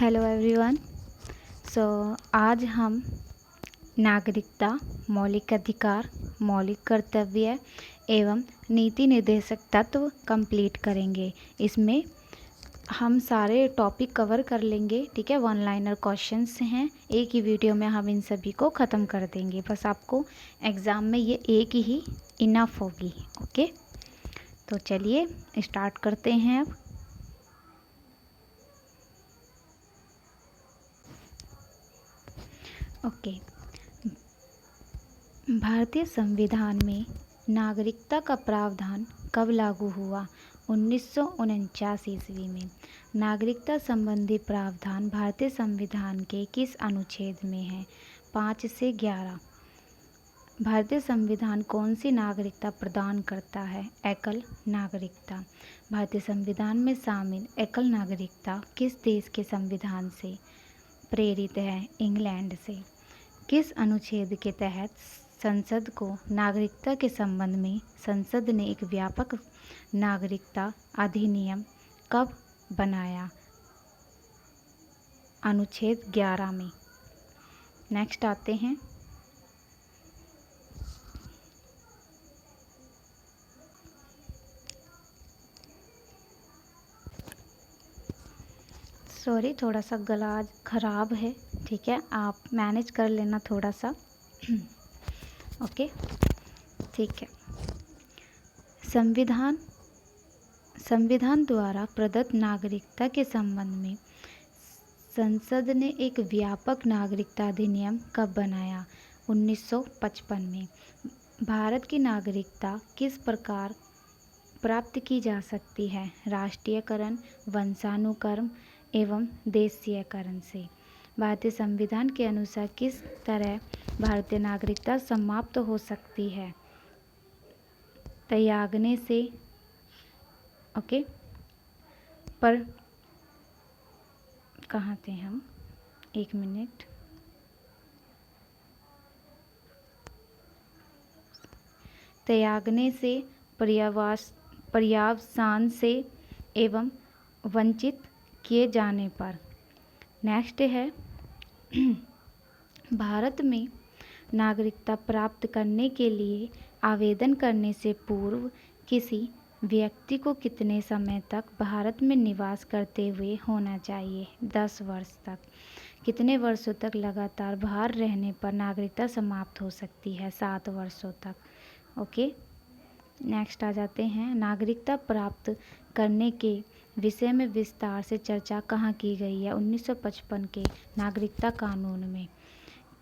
Hello everyone. आज हम नागरिकता, मौलिक अधिकार, मौलिक कर्तव्य एवं नीति निर्देशक तत्व कंप्लीट करेंगे। इसमें हम सारे टॉपिक कवर कर लेंगे, ठीक है। वन लाइनर क्वेश्चंस हैं, एक ही वीडियो में हम इन सभी को ख़त्म कर देंगे। बस आपको एग्ज़ाम में ये एक ही इनफ होगी, ओके। तो चलिए स्टार्ट करते हैं अब। ओके। भारतीय संविधान में नागरिकता का प्रावधान कब लागू हुआ? 1949 ईस्वी में। नागरिकता संबंधी प्रावधान भारतीय संविधान के किस अनुच्छेद में है? 5 से 11। भारतीय संविधान कौन सी नागरिकता प्रदान करता है? एकल नागरिकता। भारतीय संविधान में शामिल एकल नागरिकता किस देश के संविधान से प्रेरित है? इंग्लैंड से। किस अनुच्छेद के तहत संसद को नागरिकता के संबंध में संसद ने एक व्यापक नागरिकता अधिनियम कब बनाया? अनुच्छेद 11 में। नेक्स्ट आते हैं। सॉरी, थोड़ा सा गला आज खराब है, ठीक है, आप मैनेज कर लेना थोड़ा सा। ओके, ठीक है। संविधान द्वारा प्रदत्त नागरिकता के संबंध में संसद ने एक व्यापक नागरिकता अधिनियम कब बनाया? 1955 में। भारत की नागरिकता किस प्रकार प्राप्त की जा सकती है? राष्ट्रीयकरण, वंशानुक्रम एवं देशीयकरण से। भारतीय संविधान के अनुसार किस तरह भारतीय नागरिकता समाप्त हो सकती है? त्यागने से, ओके। पर कहाँ थे हम? एक मिनट। त्यागने से, पर्यावसान से एवं वंचित किए जाने पर। नेक्स्ट है भारत में नागरिकता प्राप्त करने के लिए आवेदन करने से पूर्व किसी व्यक्ति को कितने समय तक भारत में निवास करते हुए होना चाहिए? 10 वर्ष तक। कितने वर्षों तक लगातार बाहर रहने पर नागरिकता समाप्त हो सकती है? 7 वर्षों तक, ओके। नेक्स्ट आ जाते हैं। नागरिकता प्राप्त करने के विषय में विस्तार से चर्चा कहाँ की गई है? 1955 के नागरिकता कानून में।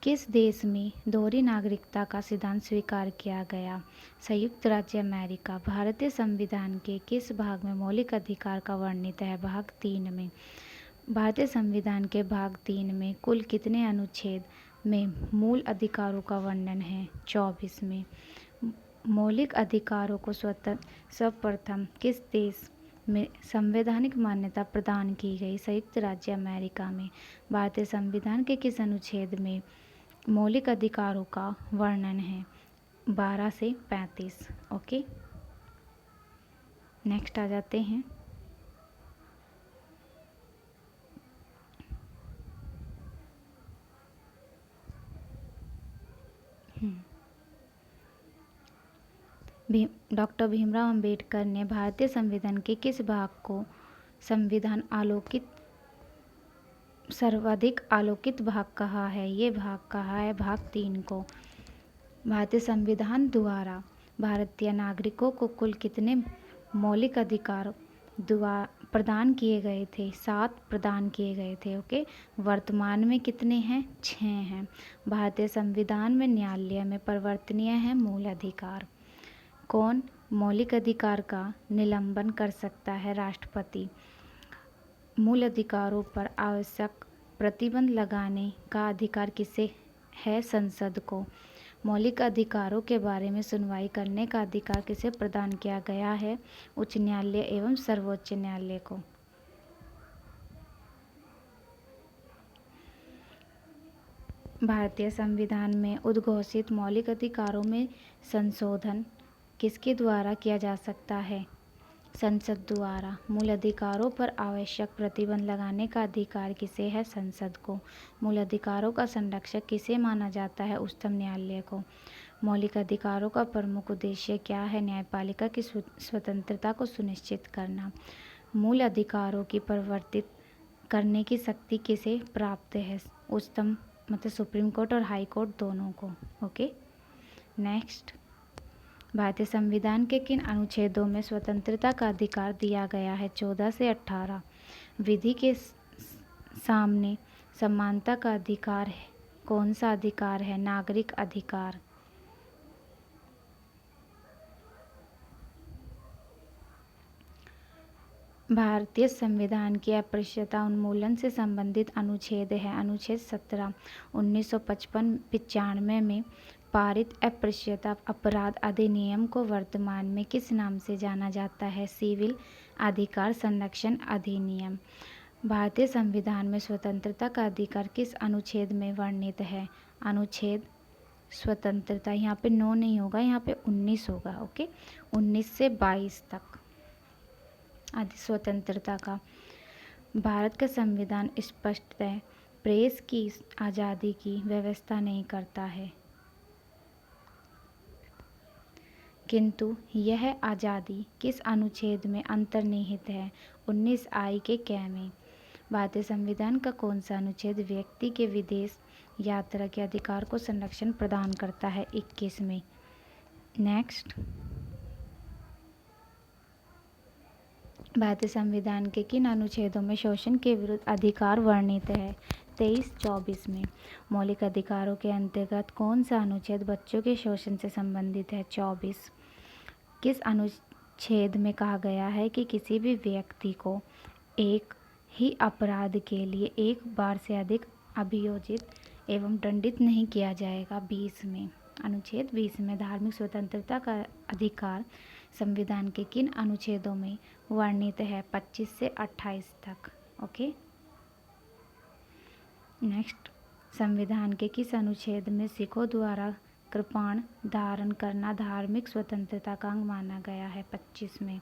किस देश में दोहरी नागरिकता का सिद्धांत स्वीकार किया गया? संयुक्त राज्य अमेरिका। भारतीय संविधान के किस भाग में मौलिक अधिकार का वर्णित है? भाग 3 में। भारतीय संविधान के भाग 3 में कुल कितने अनुच्छेद में मूल अधिकारों का वर्णन है? 24 में। मौलिक अधिकारों को सर्वप्रथम किस देश में संवैधानिक मान्यता प्रदान की गई? संयुक्त राज्य अमेरिका में। भारतीय संविधान के किस अनुच्छेद में मौलिक अधिकारों का वर्णन है? 12 से 35, ओके। नेक्स्ट आ जाते हैं। डॉक्टर भीमराव अंबेडकर ने भारतीय संविधान के किस भाग को संविधान सर्वाधिक आलोकित भाग कहा है? ये भाग कहा है भाग 3 को। भारतीय संविधान द्वारा भारतीय नागरिकों को कुल कितने मौलिक अधिकार प्रदान किए गए थे? 7 प्रदान किए गए थे, ओके। वर्तमान में कितने हैं? 6 हैं। भारतीय संविधान में न्यायालय में परिवर्तनीय है मूल अधिकार। कौन मौलिक अधिकार का निलंबन कर सकता है? राष्ट्रपति। मूल अधिकारों पर आवश्यक प्रतिबंध लगाने का अधिकार किसे है? संसद को। मौलिक अधिकारों के बारे में सुनवाई करने का अधिकार किसे प्रदान किया गया है? उच्च न्यायालय एवं सर्वोच्च न्यायालय को। भारतीय संविधान में उद्घोषित मौलिक अधिकारों में संशोधन किसके द्वारा किया जा सकता है? संसद द्वारा मूल अधिकारों पर आवश्यक प्रतिबंध लगाने का अधिकार किसे है? संसद को। मूल अधिकारों का संरक्षक किसे माना जाता है? उच्चतम न्यायालय को। मौलिक अधिकारों का प्रमुख उद्देश्य क्या है? न्यायपालिका की स्वतंत्रता को सुनिश्चित करना। मूल अधिकारों की परिवर्तित करने की शक्ति किसे प्राप्त है? उच्चतम मतलब सुप्रीम कोर्ट और हाई कोर्ट दोनों को। ओके, नेक्स्ट, भारतीय संविधान के किन अनुच्छेदों में स्वतंत्रता का अधिकार दिया गया है? 14 से 18। विधि के सामने समानता का अधिकार है, कौन सा अधिकार है? नागरिक अधिकार। भारतीय संविधान की अस्पृश्यता उन्मूलन से संबंधित अनुच्छेद है अनुच्छेद 17। 1955-95 में पारित अस्पृश्यता अपराध अधिनियम को वर्तमान में किस नाम से जाना जाता है? सिविल अधिकार संरक्षण अधिनियम। भारतीय संविधान में स्वतंत्रता का अधिकार किस अनुच्छेद में वर्णित है? अनुच्छेद स्वतंत्रता, यहाँ पे 9 नहीं होगा, यहाँ पे 19 होगा। ओके, 19 से 22 तक आदि स्वतंत्रता का। भारत का संविधान स्पष्टतः प्रेस की आज़ादी की व्यवस्था नहीं करता है, किंतु यह आज़ादी किस अनुच्छेद में अंतर्निहित है? 19I के कै में। भारतीय संविधान का कौन सा अनुच्छेद व्यक्ति के विदेश यात्रा के अधिकार को संरक्षण प्रदान करता है? 21 में। नेक्स्ट, भारतीय संविधान के किन अनुच्छेदों में शोषण के विरुद्ध अधिकार वर्णित है? 23-24 में। मौलिक अधिकारों के अंतर्गत कौन सा अनुच्छेद बच्चों के शोषण से संबंधित है? 24। किस अनुच्छेद में कहा गया है कि किसी भी व्यक्ति को एक ही अपराध के लिए एक बार से अधिक अभियोजित एवं दंडित नहीं किया जाएगा? 20 में। अनुच्छेद 20 में धार्मिक स्वतंत्रता का अधिकार संविधान के किन अनुच्छेदों में वर्णित है? 25 से 28 तक। ओके, नेक्स्ट, संविधान के किस अनुच्छेद में सिखों द्वारा कृपाण धारण करना धार्मिक स्वतंत्रता का अंग माना गया है? 25 में।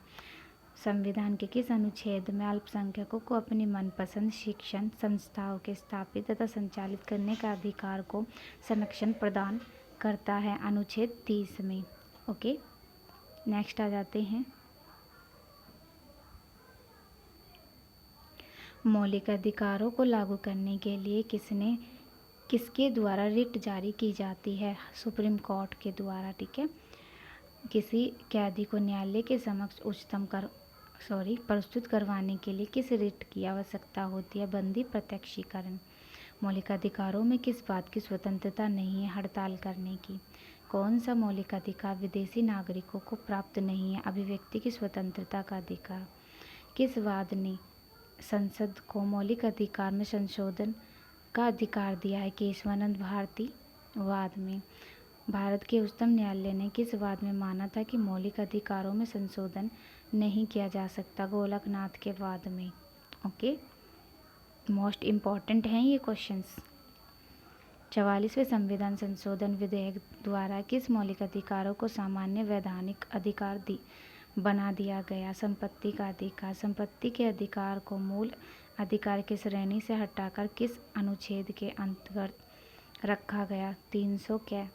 संविधान के किस अनुच्छेद में अल्पसंख्यकों को अपनी मनपसंद शिक्षण संस्थाओं के स्थापित तथा संचालित करने का अधिकार को संरक्षण प्रदान करता है? अनुच्छेद 30 में। ओके, नेक्स्ट आ जाते हैं, मौलिक अधिकारों को लागू करने के लिए किसके द्वारा रिट जारी की जाती है? सुप्रीम कोर्ट के द्वारा। ठीक है, किसी कैदी को न्यायालय के समक्ष प्रस्तुत करवाने के लिए किस रिट की आवश्यकता होती है? बंदी प्रत्यक्षीकरण। मौलिक अधिकारों में किस बात की स्वतंत्रता नहीं है? हड़ताल करने की। कौन सा मौलिक अधिकार विदेशी नागरिकों को प्राप्त नहीं है? अभिव्यक्ति की स्वतंत्रता का अधिकार। किस वाद ने संसद को मौलिक अधिकार में संशोधन का अधिकार दिया है? केशवानंद भारती वाद में। भारत के उच्चतम न्यायालय ने किस वाद में माना था कि मौलिक अधिकारों में संशोधन नहीं किया जा सकता? गोलकनाथ के वाद में। ओके, मोस्ट इम्पॉर्टेंट हैं ये क्वेश्चंस। 44वें संविधान संशोधन विधेयक द्वारा किस मौलिक अधिकारों को सामान्य वैधानिक अधिकार बना दिया गया? संपत्ति का अधिकार। संपत्ति के अधिकार को मूल अधिकार की श्रेणी से हटाकर किस अनुच्छेद के अंतर्गत रखा गया? 300 कै।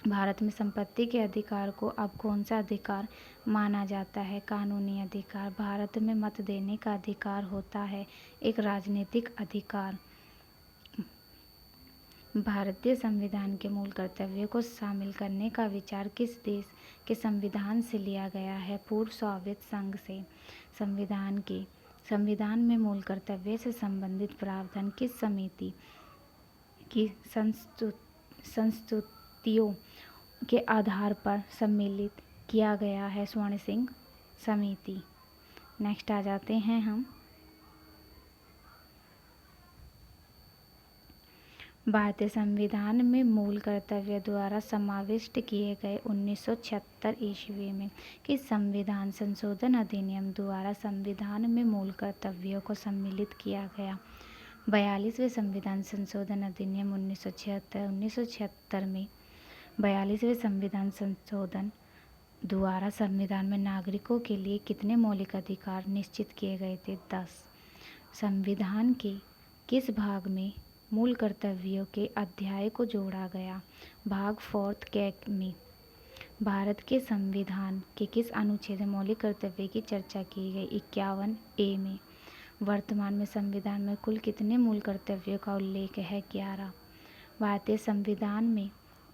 भारत में संपत्ति के अधिकार को अब कौन सा अधिकार माना जाता है? कानूनी अधिकार। भारत में मत देने का अधिकार होता है एक राजनीतिक अधिकार। भारतीय संविधान के मूल कर्तव्यों को शामिल करने का विचार किस देश के संविधान से लिया गया है? पूर्व सोवियत संघ से। संविधान में मूल कर्तव्य से संबंधित प्रावधान किस समिति की संस्तुतियों के आधार पर सम्मिलित किया गया है? स्वर्ण सिंह समिति। नेक्स्ट आ जाते हैं हम, भारतीय संविधान में मूल कर्तव्य द्वारा समाविष्ट किए गए 1976 ईस्वी में किस संविधान संशोधन अधिनियम द्वारा संविधान में मूल कर्तव्यों को सम्मिलित किया गया? 42वें संविधान संशोधन अधिनियम 1976। 1976 में 42वें संविधान संशोधन द्वारा संविधान में नागरिकों के लिए कितने मौलिक अधिकार निश्चित किए गए थे? 10। संविधान के किस भाग में मूल कर्तव्यों के अध्याय को जोड़ा गया? भाग 4 में। भारत के संविधान के किस अनुच्छेद में मौलिक कर्तव्य की चर्चा की गई? 51A में। वर्तमान में संविधान में कुल कितने मूल कर्तव्यों का उल्लेख है? 11। भारतीय संविधान में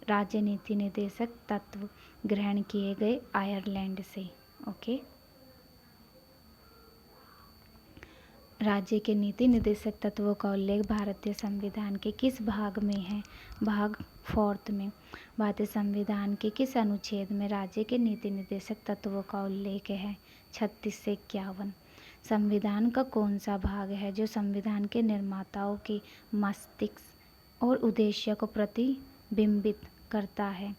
राज्य नीति निर्देशक तत्व ग्रहण किए गए आयरलैंड से। ओके, राज्य के नीति निर्देशक तत्वों का उल्लेख भारतीय संविधान के किस भाग में है? भाग 4 में। भारतीय संविधान के किस अनुच्छेद में राज्य के नीति निर्देशक तत्वों का उल्लेख है? 36 से 51। संविधान का कौन सा भाग है जो संविधान के निर्माताओं के मस्तिष्क और उद्देश्य को प्रतिबिंबित करता है?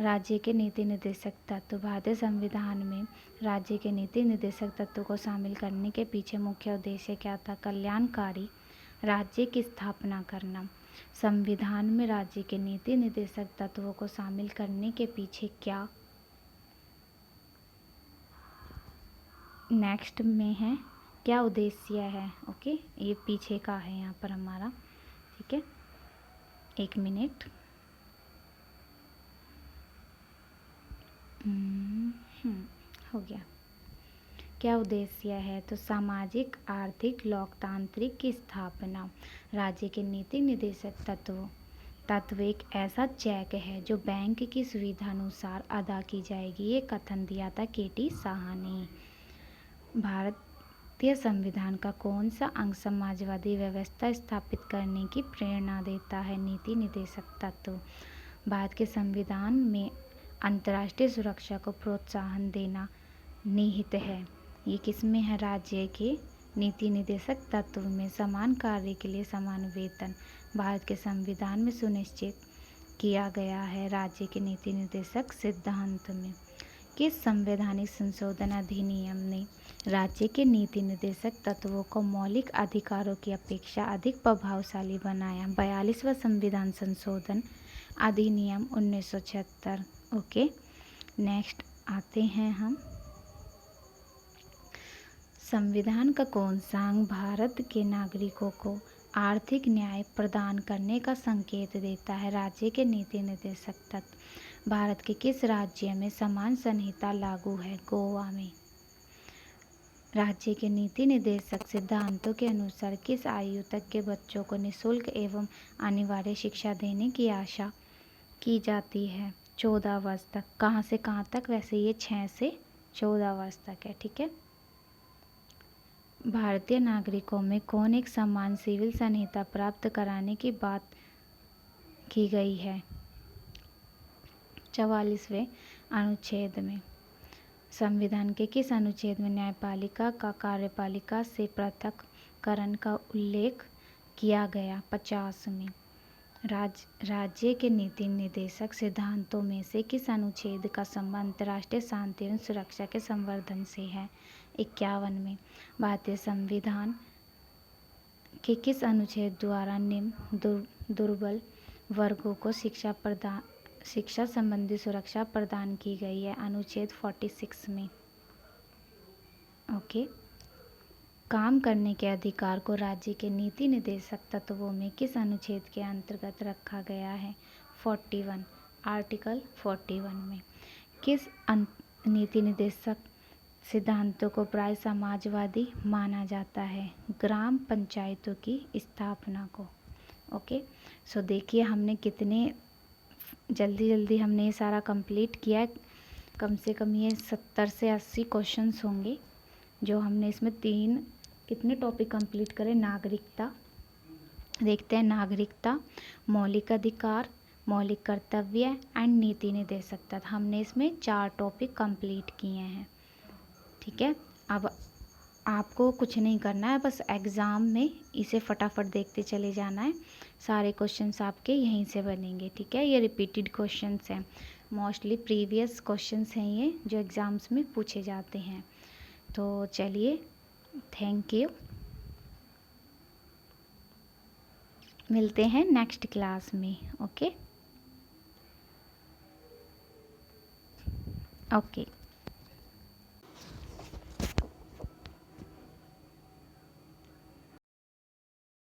राज्य के नीति निर्देशक तत्व। भारतीय संविधान में राज्य के नीति निर्देशक तत्व को शामिल करने के पीछे मुख्य उद्देश्य क्या था? कल्याणकारी राज्य की स्थापना करना। संविधान में राज्य के नीति निर्देशक तत्वों को शामिल करने के पीछे क्या नेक्स्ट में है, क्या उद्देश्य है? ओके, ये पीछे का है यहाँ पर हमारा, ठीक है। 1 मिनट। हो गया। क्या उद्देश्य है? तो सामाजिक, आर्थिक, लोकतांत्रिक की स्थापना। राज्य के नीति निर्देशक तत्व एक ऐसा चेक है जो बैंक की सुविधा अनुसार अदा की जाएगी। ये कथन दिया था KT साहा ने। भारतीय संविधान का कौन सा अंग समाजवादी व्यवस्था स्थापित करने की प्रेरणा देता है? नीति निर्देशक तत्व। भारत के संविधान में अंतर्राष्ट्रीय सुरक्षा को प्रोत्साहन देना निहित है। ये किसमें है? राज्य के नीति निर्देशक तत्व में। समान कार्य के लिए समान वेतन भारत के संविधान में सुनिश्चित किया गया है। राज्य के नीति निर्देशक सिद्धांत में। किस संवैधानिक संशोधन अधिनियम ने राज्य के नीति निर्देशक तत्वों को मौलिक अधिकारों की अपेक्षा अधिक प्रभावशाली बनाया? 42वां संविधान संशोधन अधिनियम 1976। ओके, नेक्स्ट आते हैं हम। संविधान का कौन सा अंग भारत के नागरिकों को आर्थिक न्याय प्रदान करने का संकेत देता है? राज्य के नीति निर्देशक तत्व। भारत के किस राज्य में समान संहिता लागू है? गोवा में। राज्य के नीति निर्देशक सिद्धांतों के अनुसार किस आयु तक के बच्चों को निःशुल्क एवं अनिवार्य शिक्षा देने की आशा की जाती है? 14 वर्ष तक। कहाँ से कहाँ तक? वैसे ये 6 से 14 वर्ष तक है, ठीक है। भारतीय नागरिकों में कौन एक समान सिविल संहिता प्राप्त कराने की बात की गई है? 44वें अनुच्छेद में। संविधान के किस अनुच्छेद में न्यायपालिका का कार्यपालिका से पृथक्करण का उल्लेख किया गया? 50 में। राज्य के नीति निर्देशक सिद्धांतों में से किस अनुच्छेद का संबंध अंतर्राष्ट्रीय शांति एवं सुरक्षा के संवर्धन से है? 51 में। भारतीय संविधान के किस अनुच्छेद द्वारा निम्न दुर्बल वर्गों को शिक्षा संबंधी सुरक्षा प्रदान की गई है? अनुच्छेद 46 में। ओके, काम करने के अधिकार को राज्य के नीति निर्देशक तत्वों में किस अनुच्छेद के अंतर्गत रखा गया है? 41, आर्टिकल 41 में। किस नीति निर्देशक सिद्धांतों को प्राय समाजवादी माना जाता है? ग्राम पंचायतों की स्थापना को। ओके, सो देखिए हमने कितने जल्दी हमने ये सारा कंप्लीट किया है। कम से कम ये 70 से 80 क्वेश्चंस होंगे जो हमने इसमें कितने टॉपिक कंप्लीट करें? नागरिकता, देखते हैं, नागरिकता, मौलिक अधिकार, मौलिक कर्तव्य एंड नीति निर्देशक तत्व। हमने इसमें 4 टॉपिक कंप्लीट किए हैं, ठीक है। अब आपको कुछ नहीं करना है, बस एग्ज़ाम में इसे फटाफट देखते चले जाना है। सारे क्वेश्चंस आपके यहीं से बनेंगे, ठीक है। ये रिपीटेड क्वेश्चंस हैं, मोस्टली प्रीवियस क्वेश्चंस हैं ये जो एग्ज़ाम्स में पूछे जाते हैं। तो चलिए, थैंक यू, मिलते हैं नेक्स्ट क्लास में। ओके। ओके।